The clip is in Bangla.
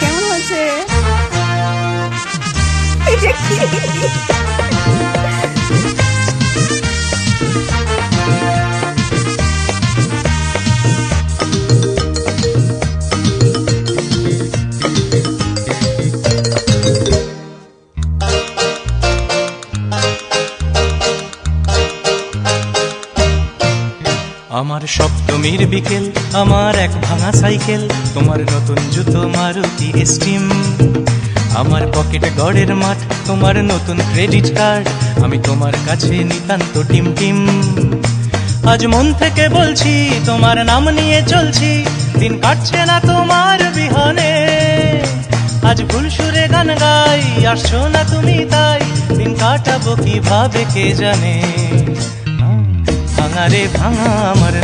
কেমন হয়েছে? আমার সপ্তমীর বিকেল, আমার এক ভাঙা সাইকেল, তোমার নতুন জুতো মারুতি স্টিম, আমার পকেটে গড়ের মাঠ, তোমার নতুন ক্রেডিট কার্ড, আমি তোমার কাছে নিতান্ত টিম টিম। আজ মন থেকে বলছি, তোমার নাম নিয়ে চলছি, দিন কাটছে না তোমার বিহনে। আজ ভুল সুরে গান গাই, আসছো না তুমি তাই, দিন কাটাবো কিভাবে কে জানে। ভাঙা রে ভাঙা আমার